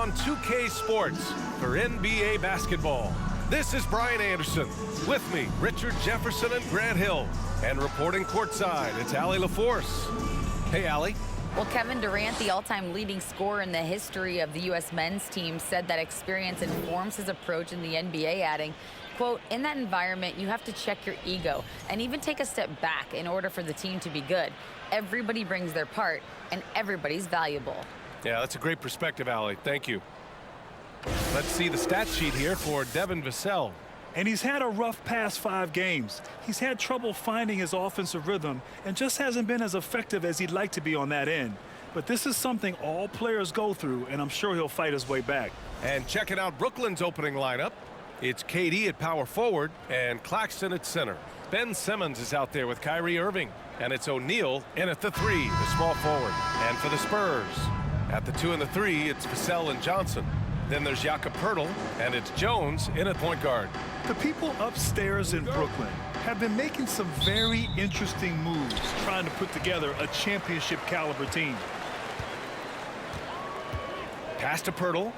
on 2K Sports for NBA basketball. This is Brian Anderson. With me, Richard Jefferson and Grant Hill. And reporting courtside, it's Allie LaForce. Hey, Allie. Well, Kevin Durant, the all-time leading scorer in the history of the U.S. men's team, said that experience informs his approach in the NBA, adding, quote, "In that environment, you have to check your ego and even take a step back in order for the team to be good. Everybody brings their part, and everybody's valuable." Yeah, that's a great perspective, Allie. Thank you. Let's see the stat sheet here for Devin Vassell. And he's had a rough past 5 games. He's had trouble finding his offensive rhythm and just hasn't been as effective as he'd like to be on that end. But this is something all players go through, and I'm sure he'll fight his way back. And checking out Brooklyn's opening lineup, it's KD at power forward and Claxton at center. Ben Simmons is out there with Kyrie Irving. And it's O'Neal in at the 3, the small forward. And for the Spurs, at the 2 and the 3, it's Vassell and Johnson. Then there's Jakob Poeltl, and it's Jones in at point guard. The people upstairs in Brooklyn have been making some very interesting moves trying to put together a championship caliber team. Pass to Poeltl.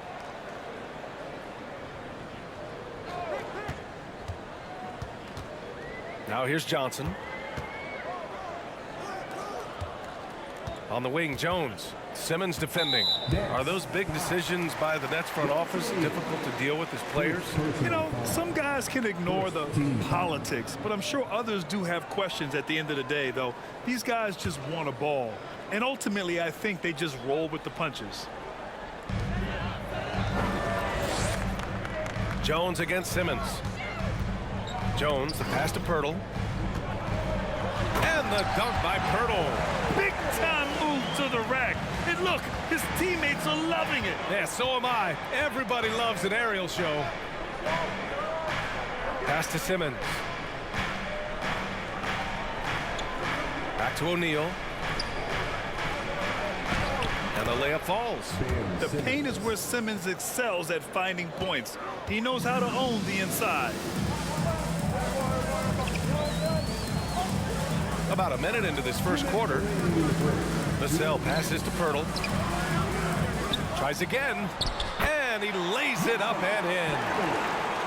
Now here's Johnson. On the wing, Jones. Simmons defending. Are those big decisions by the Nets front office difficult to deal with as players? You know, some guys can ignore the politics, but I'm sure others do have questions at the end of the day, though. These guys just want a ball. And ultimately, I think they just roll with the punches. Jones against Simmons. Jones, the pass to Poeltl. And the dunk by Poeltl. Big time move to the rack. And look, his teammates are loving it. Yeah, so am I. Everybody loves an aerial show. Pass to Simmons. Back to O'Neal. And the layup falls. The paint is where Simmons excels at finding points. He knows how to own the inside. About a minute into this first quarter. Vassell passes to Poeltl. Tries again. And he lays it up and in.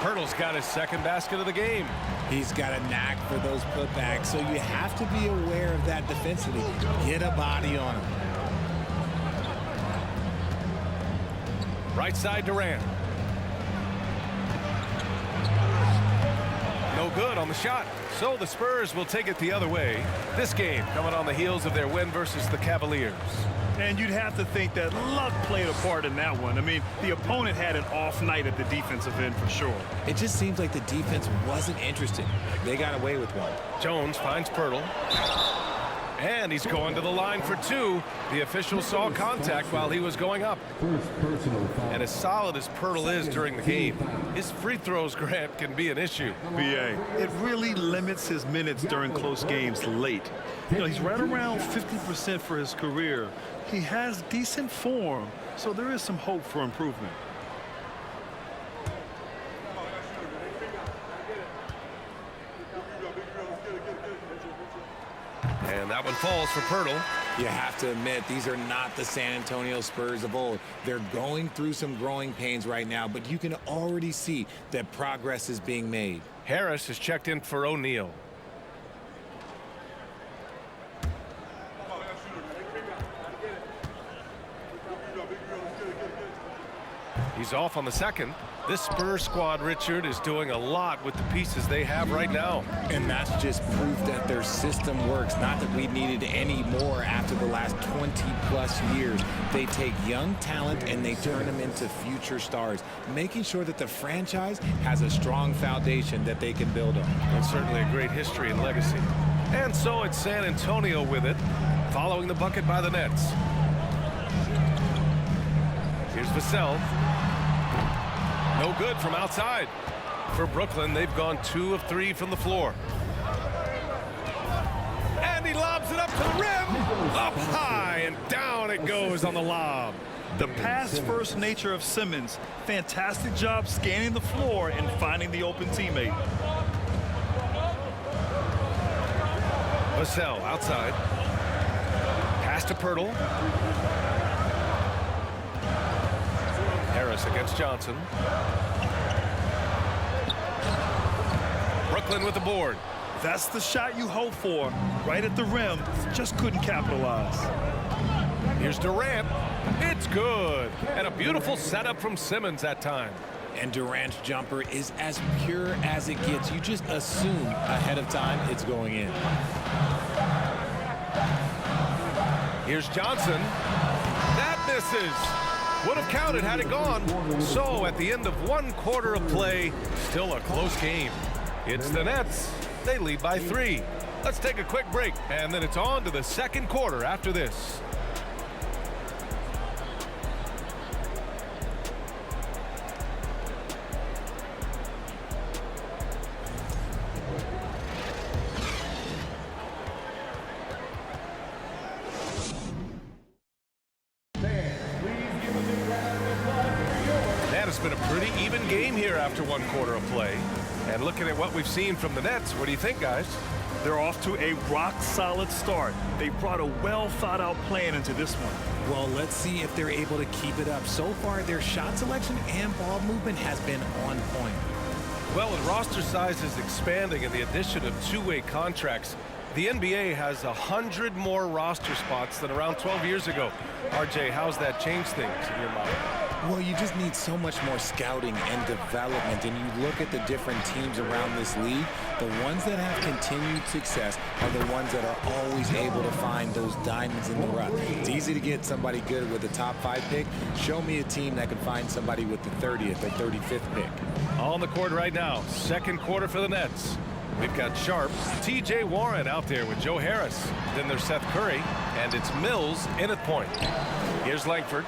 Poeltl's got his second basket of the game. He's got a knack for those putbacks, so you have to be aware of that defensively. Get a body on him. Right side, Durant. No good on the shot. So the Spurs will take it the other way. This game coming on the heels of their win versus the Cavaliers. And you'd have to think that luck played a part in that one. I mean, the opponent had an off night at the defensive end for sure. It just seems like the defense wasn't interested. They got away with one. Jones finds Poeltl. And he's going to the line for 2. The official saw contact while he was going up. And as solid as Poeltl is during the game, his free throws, Grant, can be an issue. BA, it really limits his minutes during close games late. You know, he's right around 50% for his career. He has decent form, so there is some hope for improvement. And that one falls for Poeltl. You have to admit, these are not the San Antonio Spurs of old. They're going through some growing pains right now, but you can already see that progress is being made. Harris has checked in for O'Neal. He's off on the second. This Spurs squad, Richard, is doing a lot with the pieces they have right now. And that's just proof that their system works. Not that we needed any more after the last 20-plus years. They take young talent and they turn them into future stars, making sure that the franchise has a strong foundation that they can build on. And certainly a great history and legacy. And so it's San Antonio with it, following the bucket by the Nets. Here's Vassell. No good from outside. For Brooklyn, they've gone 2 of 3 from the floor. And he lobs it up to the rim. Up high, and down it goes on the lob. The pass-first nature of Simmons. Fantastic job scanning the floor and finding the open teammate. Vassell outside. Pass to Poeltl. scoreless against Johnson. Brooklyn with the board. That's the shot you hope for. Right at the rim. Just couldn't capitalize. Here's Durant. It's good. And a beautiful setup from Simmons that time. And Durant's jumper is as pure as it gets. You just assume ahead of time it's going in. Here's Johnson. That misses. Would have counted had it gone. So at the end of 1 quarter of play, still a close game. It's the Nets. They lead by 3. Let's take a quick break, and then it's on to the second quarter after this. It's been a pretty even game here after 1 quarter of play. And looking at what we've seen from the Nets, what do you think, guys? They're off to a rock-solid start. They brought a well-thought-out plan into this one. Well, let's see if they're able to keep it up. So far, their shot selection and ball movement has been on point. Well, with roster size is expanding and the addition of two-way contracts, the NBA has 100 more roster spots than around 12 years ago. RJ, how's that changed things in your mind? Well, you just need so much more scouting and development, and you look at the different teams around this league, the ones that have continued success are the ones that are always able to find those diamonds in the rough. It's easy to get somebody good with the top 5 pick. Show me a team that can find somebody with the 30th or 35th pick. On the court right now, second quarter for the Nets. We've got Sharp, T.J. Warren out there with Joe Harris. Then there's Seth Curry, and it's Mills in at point. Here's Langford.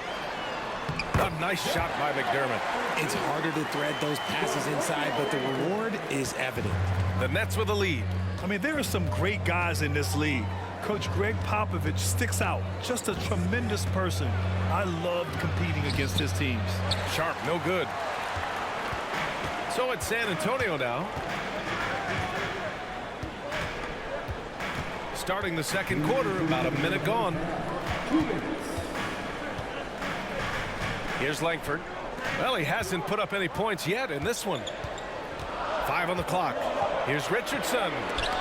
A nice shot by McDermott. It's harder to thread those passes inside, but the reward is evident. The Nets with a lead. I mean, there are some great guys in this league. Coach Greg Popovich sticks out. Just a tremendous person. I loved competing against his teams. Sharp, no good. So it's San Antonio now. Starting the second quarter, about a minute gone. Here's Langford. Well, he hasn't put up any points yet in this one. 5 on the clock. Here's Richardson.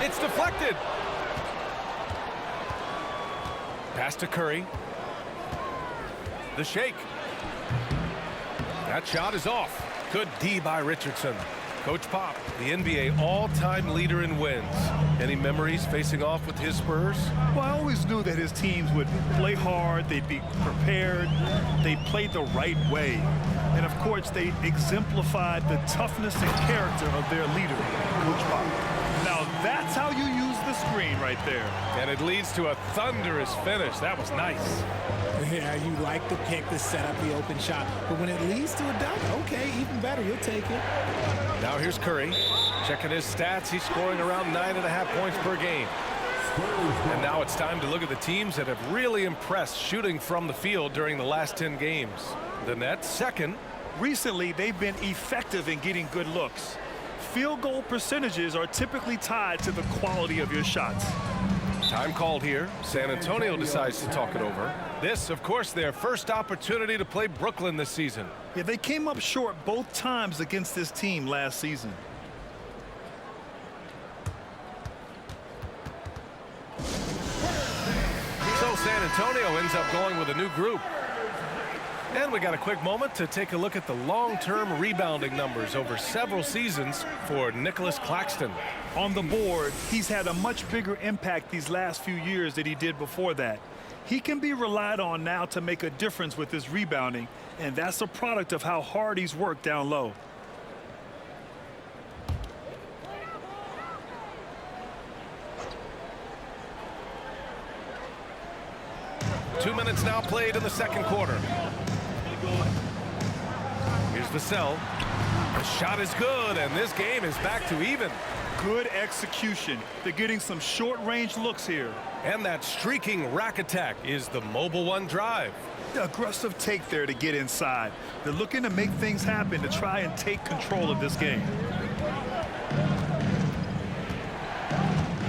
It's deflected. Pass to Curry. The shake. That shot is off. Good D by Richardson. Coach Pop, the NBA all-time leader in wins. Any memories facing off with his Spurs? Well, I always knew that his teams would play hard, they'd be prepared, they played the right way. And of course, they exemplified the toughness and character of their leader, Coach Pop. Now that's how you use the screen right there. And it leads to a thunderous finish. That was nice. Yeah, you like the pick to set up the open shot, but when it leads to a dunk, okay, even better, you'll take it. Now here's Curry. Checking his stats, he's scoring around 9.5 points per game. And now it's time to look at the teams that have really impressed shooting from the field during the last 10 games. The Nets, second. Recently, they've been effective in getting good looks. Field goal percentages are typically tied to the quality of your shots. Time called here. San Antonio decides to talk it over. This, of course, their first opportunity to play Brooklyn this season. Yeah, they came up short both times against this team last season. So San Antonio ends up going with a new group. And we got a quick moment to take a look at the long-term rebounding numbers over several seasons for Nicholas Claxton. On the board, he's had a much bigger impact these last few years than he did before that. He can be relied on now to make a difference with his rebounding, and that's a product of how hard he's worked down low. Two minutes now played in the second quarter. Here's Vassell. The shot is good, and this game is back to even. Good execution. They're getting some short-range looks here. And that streaking rack attack is the mobile one drive. The aggressive take there to get inside. They're looking to make things happen to try and take control of this game.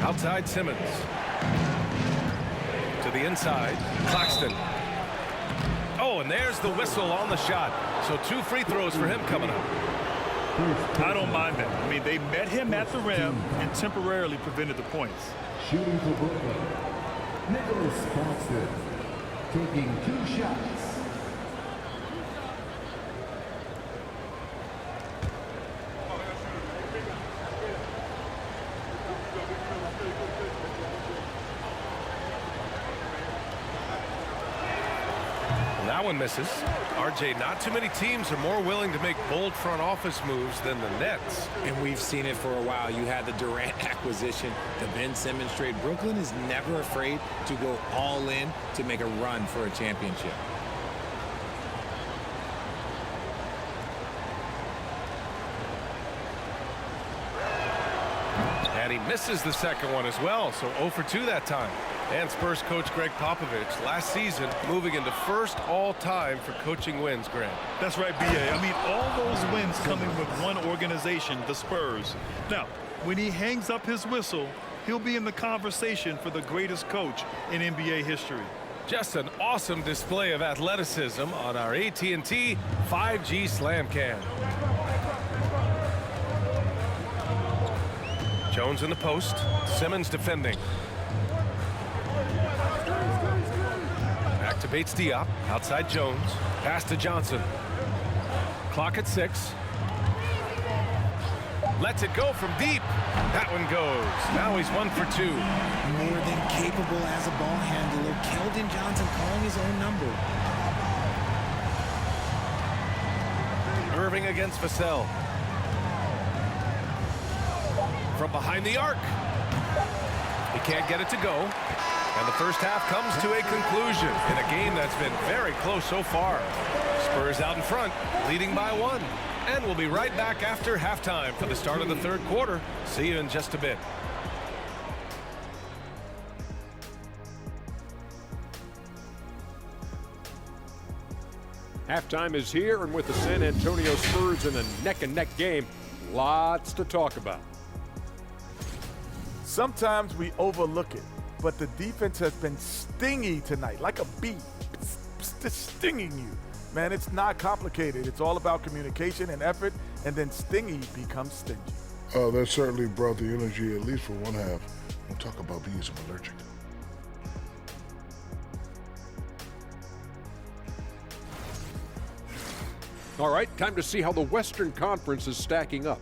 Outside Simmons. To the inside, Claxton. Oh, and there's the whistle on the shot. So 2 free throws for him coming up. I don't mind that. I mean, they met him at the rim and temporarily prevented the points. Shooting for Brooklyn, Nicholas Claxton, taking 2 shots. That one misses. RJ, not too many teams are more willing to make bold front office moves than the Nets. And we've seen it for a while. You had the Durant acquisition, the Ben Simmons trade. Brooklyn is never afraid to go all in to make a run for a championship. And he misses the second one as well, so 0 for 2 that time. And Spurs coach Greg Popovich last season moving into first all-time for coaching wins, Greg. That's right, B.A. I mean, all those wins coming with one organization, the Spurs. Now, when he hangs up his whistle, he'll be in the conversation for the greatest coach in NBA history. Just an awesome display of athleticism on our AT&T 5G Slam Cam. Jones in the post. Simmons defending. Back to Bates Diop. Outside Jones. Pass to Johnson. Clock at 6. Lets it go from deep. That one goes. Now he's 1 for 2. More than capable as a ball handler. Keldon Johnson calling his own number. Irving against Vassell. From behind the arc. He can't get it to go. And the first half comes to a conclusion in a game that's been very close so far. Spurs out in front, leading by 1. And we'll be right back after halftime for the start of the third quarter. See you in just a bit. Halftime is here, and with the San Antonio Spurs in a neck-and-neck game, lots to talk about. Sometimes we overlook it, but the defense has been stingy tonight, like a bee, just stinging you. Man, it's not complicated. It's all about communication and effort, and then stingy becomes stingy. That certainly brought the energy, at least for one half. Don't talk about bees, I'm allergic. All right, time to see how the Western Conference is stacking up.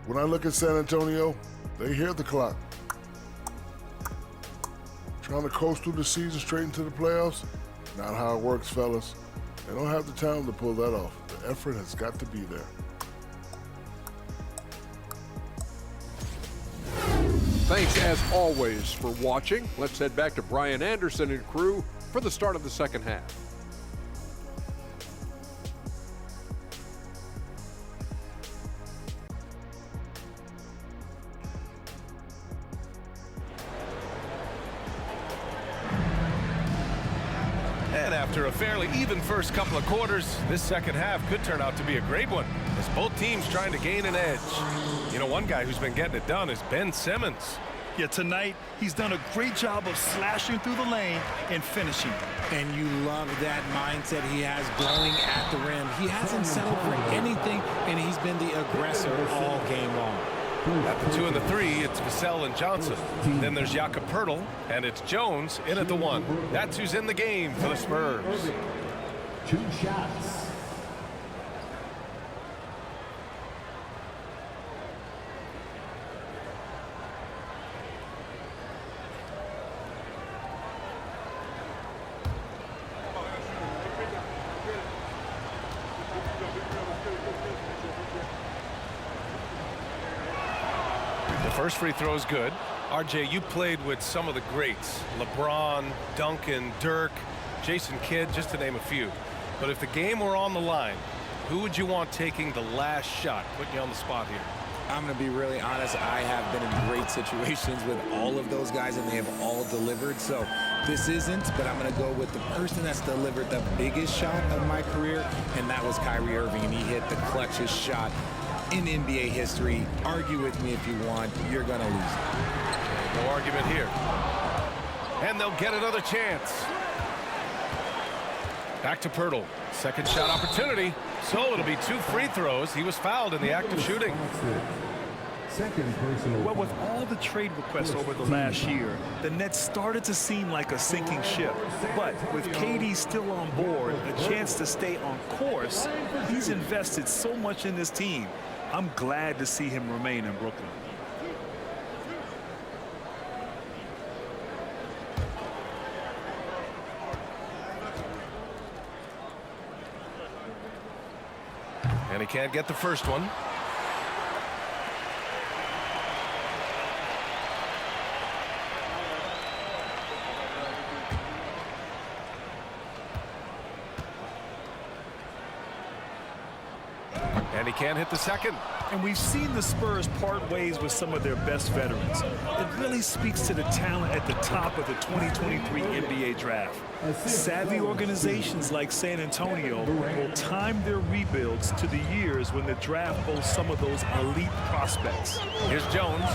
When I look at San Antonio, they hear the clock. Trying to coast through the season straight into the playoffs? Not how it works, fellas. They don't have the talent to pull that off. The effort has got to be there. Thanks, as always, for watching. Let's head back to Brian Anderson and crew for the start of the second half. And after a fairly even first couple of quarters, this second half could turn out to be a great one, as both teams trying to gain an edge. You know, one guy who's been getting it done is Ben Simmons. Yeah, tonight, he's done a great job of slashing through the lane and finishing. And you love that mindset he has going at the rim. He hasn't settled for anything, and he's been the aggressor all game long. At the 2 and the 3, it's Vassell and Johnson. Then there's Jakob Poeltl, and it's Jones in at the 1. That's who's in the game for the Spurs. 2 shots. First free throw is good. RJ, you played with some of the greats. LeBron, Duncan, Dirk, Jason Kidd, just to name a few. But if the game were on the line, who would you want taking the last shot? Putting you on the spot here. I'm going to be really honest. I have been in great situations with all of those guys, and they have all delivered. So this isn't, but I'm going to go with the person that's delivered the biggest shot of my career, and that was Kyrie Irving, and he hit the clutchest shot in NBA history. Argue with me if you want. You're going to lose. No argument here. And they'll get another chance. Back to Pirtle. Second shot opportunity. So it'll be 2 free throws. He was fouled in the act of shooting. Second personal. Well, with all the trade requests over the last year, the Nets started to seem like a sinking ship. But with KD still on board, a chance to stay on course, he's invested so much in this team. I'm glad to see him remain in Brooklyn. And he can't get the first one. And he can't hit the second. And we've seen the Spurs part ways with some of their best veterans. It really speaks to the talent at the top of the 2023 NBA draft. Savvy organizations like San Antonio will time their rebuilds to the years when the draft boasts some of those elite prospects. Here's Jones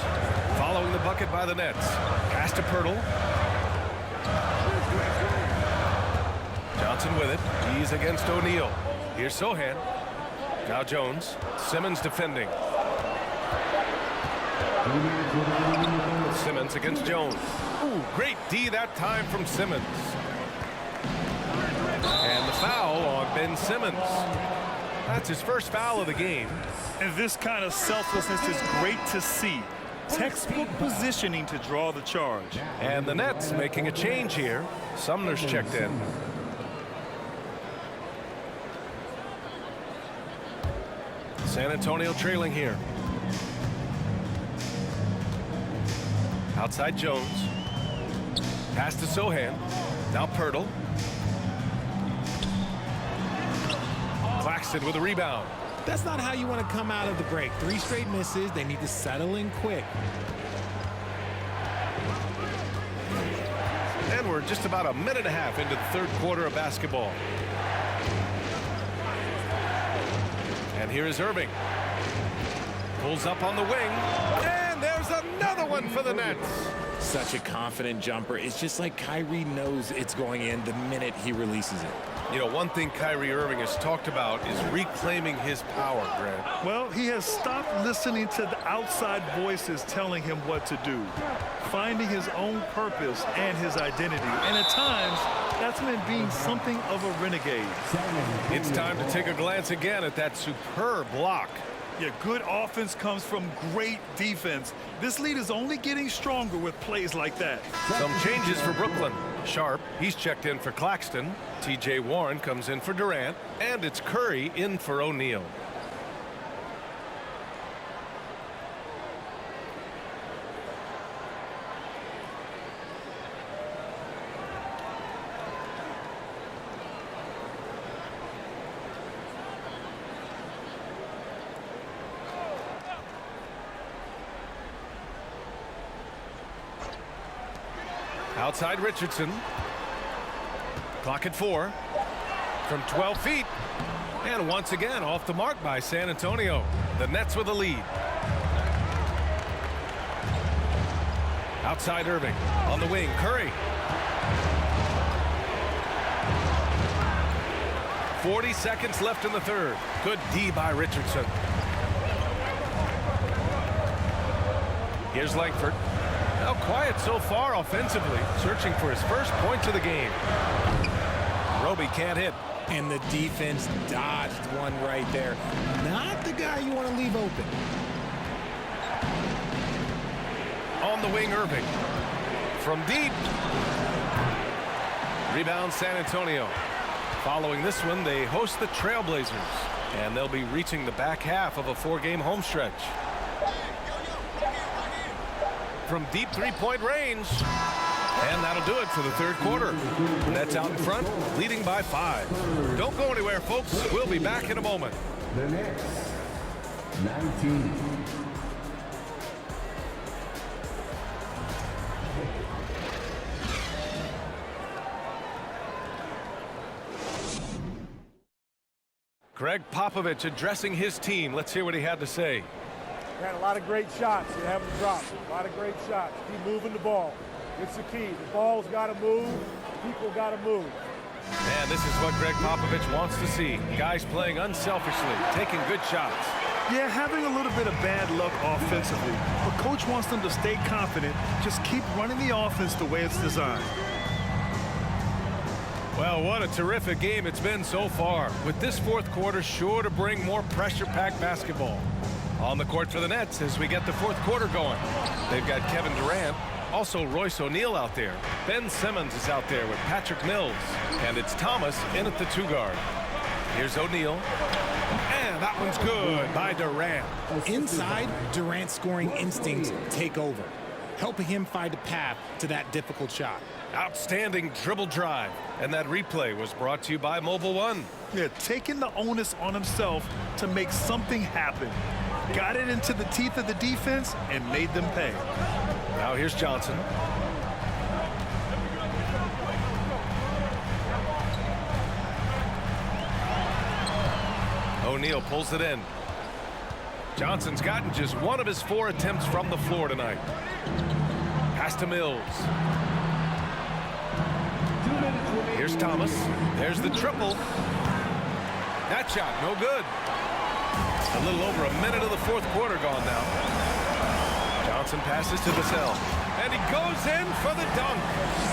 following the bucket by the Nets. Pass to Pirtle. Johnson with it. He's against O'Neal. Here's Sohan. Now Jones. Simmons defending. Simmons against Jones. Ooh, great D that time from Simmons. And the foul on Ben Simmons. That's his first foul of the game. And this kind of selflessness is great to see. Textbook positioning to draw the charge. And the Nets making a change here. Sumner's checked in. San Antonio trailing here. Outside Jones. Pass to Sohan. Now Pirtle. Claxton with a rebound. That's not how you want to come out of the break. 3 straight misses. They need to settle in quick. And we're just about a minute and a half into the third quarter of basketball. And here is Irving. Pulls up on the wing. And there's another one for the Nets. Such a confident jumper. It's just like Kyrie knows it's going in the minute he releases it. You know, one thing Kyrie Irving has talked about is reclaiming his power, Grant. Well, he has stopped listening to the outside voices telling him what to do, finding his own purpose and his identity. And at times, that's meant being something of a renegade. It's time to take a glance again at that superb block. Yeah, good offense comes from great defense. This lead is only getting stronger with plays like that. Some changes for Brooklyn. Sharp, he's checked in for Claxton. TJ Warren comes in for Durant. And it's Curry in for O'Neal. Outside Richardson. Clock at 4. From 12 feet. And once again off the mark by San Antonio. The Nets with a lead. Outside Irving. On the wing, Curry. 40 seconds left in the third. Good D by Richardson. Here's Langford. Now quiet so far offensively, searching for his first points of the game. Roby can't hit. And the defense dodged one right there. Not the guy you want to leave open. On the wing, Irving. From deep. Rebound San Antonio. Following this one, they host the Trailblazers. And they'll be reaching the back half of a 4-game homestretch. From deep three-point range. And that'll do it for the third quarter. Nets out in front, leading by 5. Don't go anywhere, folks. We'll be back in a moment. The Nets, 19. Greg Popovich addressing his team. Let's hear what he had to say. We had a lot of great shots. You haven't dropped. A lot of great shots. Keep moving the ball. It's the key. The ball's got to move. People got to move. And this is what Greg Popovich wants to see. Guys playing unselfishly, taking good shots. Yeah, having a little bit of bad luck offensively, but coach wants them to stay confident, just keep running the offense the way it's designed. Well, what a terrific game it's been so far, with this fourth quarter sure to bring more pressure-packed basketball. On the court for the Nets as we get the fourth quarter going. They've got Kevin Durant, also Royce O'Neal out there. Ben Simmons is out there with Patrick Mills, and it's Thomas in at the 2 guard. Here's O'Neal, and that one's good by Durant. Inside, Durant's scoring instincts take over, helping him find a path to that difficult shot. Outstanding dribble drive, and that replay was brought to you by Mobile One. Yeah, taking the onus on himself to make something happen. Got it into the teeth of the defense and made them pay. Now here's Johnson. O'Neal pulls it in. Johnson's gotten just one of his 4 attempts from the floor tonight. Pass to Mills. Here's Thomas. There's the triple. That shot, no good. A little over a minute of the fourth quarter gone now. Johnson passes to Vassell. And he goes in for the dunk.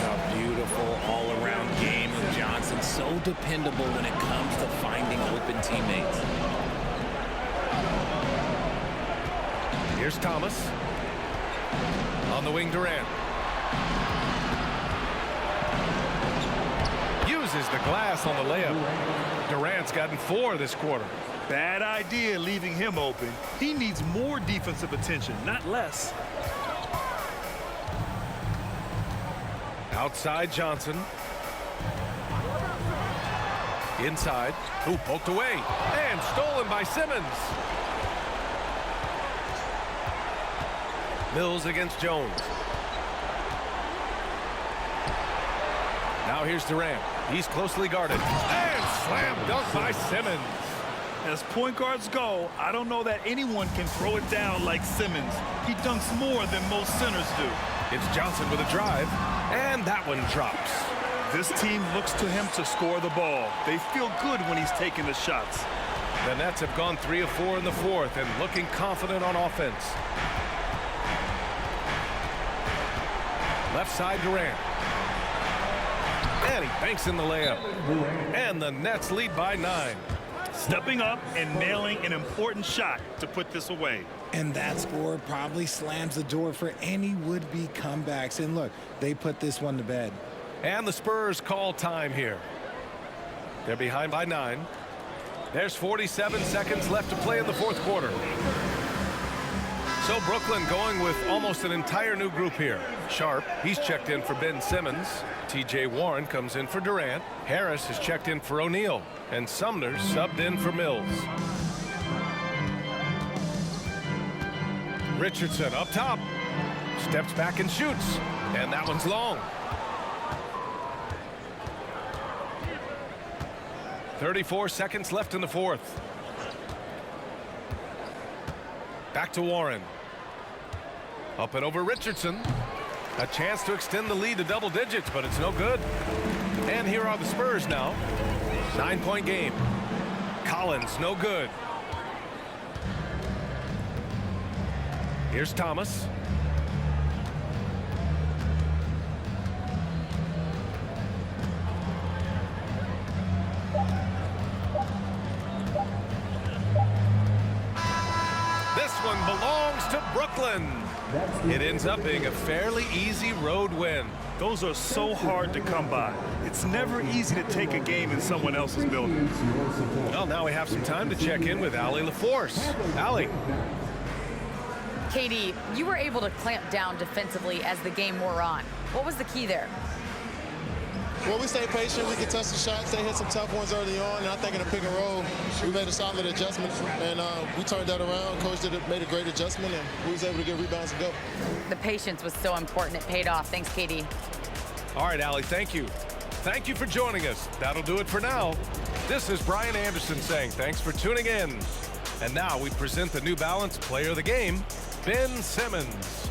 A beautiful all-around game of Johnson. So dependable when it comes to finding open teammates. Here's Thomas. On the wing, Durant. Uses the glass on the layup. Durant's gotten 4 this quarter. Bad idea leaving him open. He needs more defensive attention, not less. Outside Johnson. Inside. Ooh, poked away. And stolen by Simmons. Mills against Jones. Now here's Durant. He's closely guarded. And slam dunk by Simmons. As point guards go, I don't know that anyone can throw it down like Simmons. He dunks more than most centers do. It's Johnson with a drive, and that one drops. This team looks to him to score the ball. They feel good when he's taking the shots. The Nets have gone 3 of 4 in the fourth and looking confident on offense. Left side Durant. And he banks in the layup. And the Nets lead by 9. Stepping up and nailing an important shot to put this away. And that score probably slams the door for any would-be comebacks. And look, they put this one to bed. And the Spurs call time here. They're behind by 9. There's 47 seconds left to play in the fourth quarter. So Brooklyn going with almost an entire new group here. Sharp, he's checked in for Ben Simmons. T.J. Warren comes in for Durant. Harris has checked in for O'Neal. And Sumner subbed in for Mills. Richardson up top. Steps back and shoots. And that one's long. 34 seconds left in the fourth. Back to Warren. Up and over Richardson. A chance to extend the lead to double digits, but it's no good. And here are the Spurs now. 9-point game. Collins, no good. Here's Thomas. This one belongs to Brooklyn. It ends up being a fairly easy road win. Those are so hard to come by. It's never easy to take a game in someone else's building. Well, now we have some time to check in with Allie LaForce. Allie. KD, you were able to clamp down defensively as the game wore on. What was the key there? Well, we stayed patient. We could touch the shots. They hit some tough ones early on. And I think in the pick and roll, we made a solid adjustment. And we turned that around. Coach made a great adjustment, and we was able to get rebounds and go. The patience was so important. It paid off. Thanks, KD. All right, Allie, thank you. Thank you for joining us. That'll do it for now. This is Brian Anderson saying thanks for tuning in. And now we present the New Balance Player of the Game, Ben Simmons.